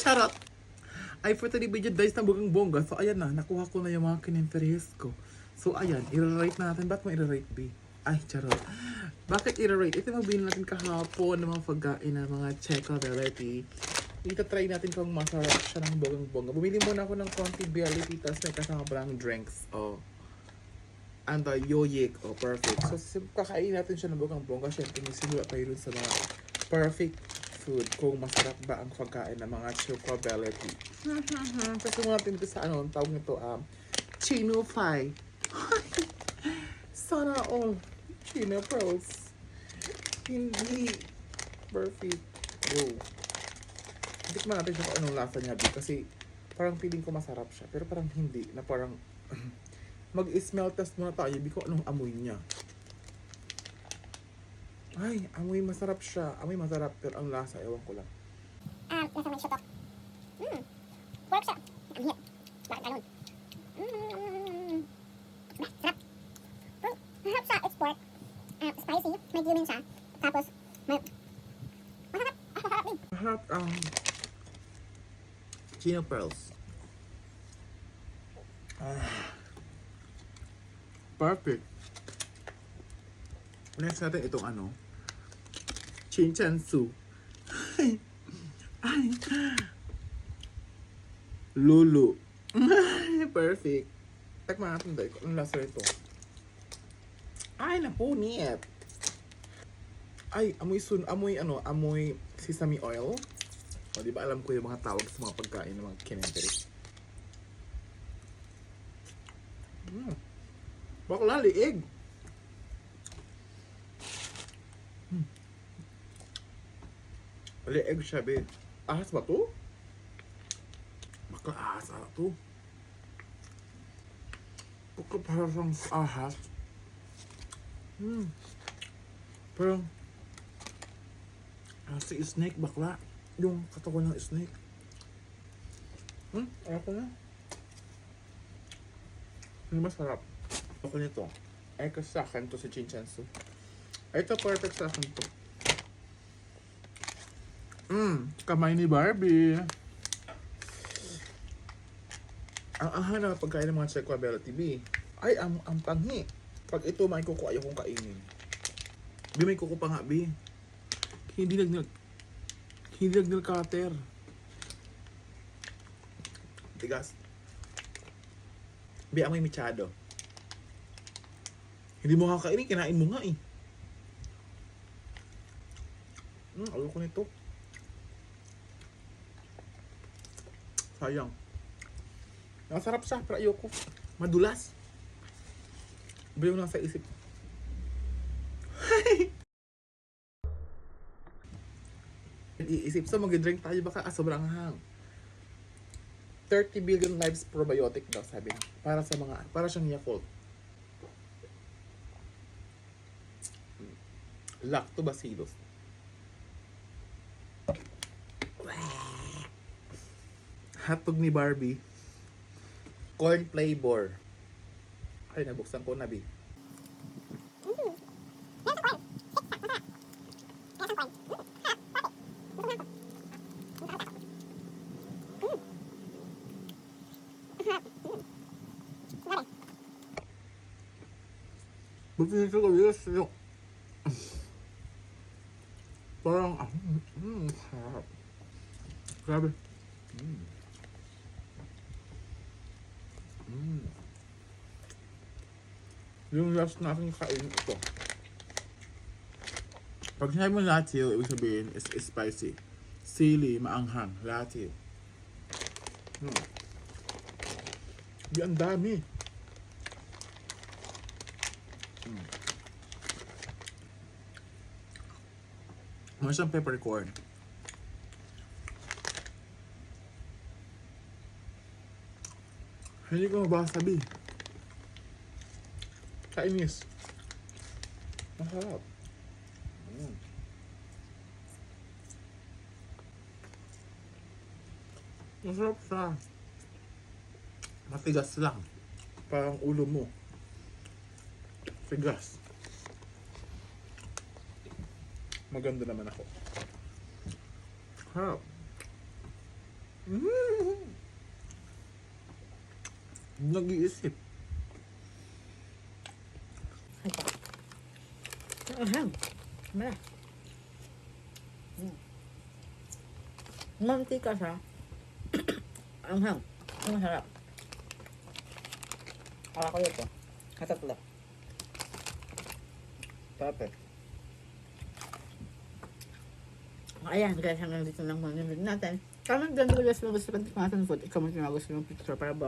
Charot! Ay, for today video guys na bugang bongga. So, ayan na. Nakuha ko na yung mga kininterest ko. So, ayan. I-rate natin. Ba't mo i-rate, B? Ay, charot. Bakit i-rate? Ito yung mabili natin kahapon ng mga pagkain ng mga Checo variety. Ita-try natin kung masarap siya ng bugang bongga. Bumili muna ako ng konti reality. Tapos may kasama palang drinks. Oh. And the yoyik. Oh, perfect. So, kakain natin siya ng bugang bongga. Siyempre, may simula tayo dun sa mga perfect food kung masarap ba ang pagkain ng mga chocolate. Kasi muna natin dito sa ano, ang tawag nito, Chino Pie. Sana all Chino Pearls. Hindi perfect. Wow. Tikman natin siya kung anong lasa niya, kasi parang feeling ko masarap siya, pero parang hindi, na parang mag-smell test muna tayo, ko anong amoy niya. Ay, amoy masarap siya. Amoy masarap, pero ang lasa, ewan ko lang. Nasa may shotok. Pork siya. Ang hit. Bakit ganun? Sarap. Masarap siya. It's pork. Spicy. May cumin siya. Tapos, may... Masarap. Masarap din. Masarap ang Chino Pearls. Perfect. Next natin itong ano, Chinchansu. Ay. Lulu. Perfect. Takman natin dahil kung anong lasa ito. Ay, napunit. Ay, amoy sesame oil. O, di ba alam ko yung mga tawag sa mga pagkain ng mga kinenteri. Bakla, liig. Liig siya, be. Ahas ba to? Bakla, ahas ata to. Bakla parang ahas. Parang si snake, bakla. Yung katawan ng snake. Ako na. Hindi masarap. Ako nito. Ay, kasi sa akin to si Chinchansu. Ito, perfect sa akin to. Kamay ni Barbie. Ang ahan na pagkain ng mga Checo Bella TV. Ay, ang panghi. Pag ito, may kuko, ayaw kong kainin. Bi, may kuko pa nga, Bi. Hindi nagnal cutter. Tigas. Bi, amoy mechado. Hindi mo kakainin, kinain mo nga eh. Ayaw ko nito. Sayang. Masarap siya, pero ayoko. Madulas. Iba yung nasa isip. Iisip, so mag-drink tayo baka sobrang hang. 30 billion lives probiotic daw, sabi niya. Para siyang Yakult. Lactobacillus. Hotdog ni Barbie. Corn flavor. Ay, nabuksan ko na, Bi. Buti nito ko yung parang sarap. Grabe. Yung last natin kain ito. Pag sinabi mo latio, ibig sabihin is spicy. Sili, maanghang. Latio. Di ang dami. May siyang peppercorn. Hindi ko mabasa, Bi. Kainis. Masarap. Masarap siya. Matigas lang. Parang ulo mo. Tigas. Maganda naman ako. Harap. Nag-iisip. Ay pa. Aham. Mala. Mantika siya. Anghang. Ang masarap. Kala ko ito. Katatlo. Perfect. Ayan, guys, hanggang dito lang muna yung video natin. Comment down below guys kung gusto pang tikman natin food. I-comment nyo na gusto yung picture para bang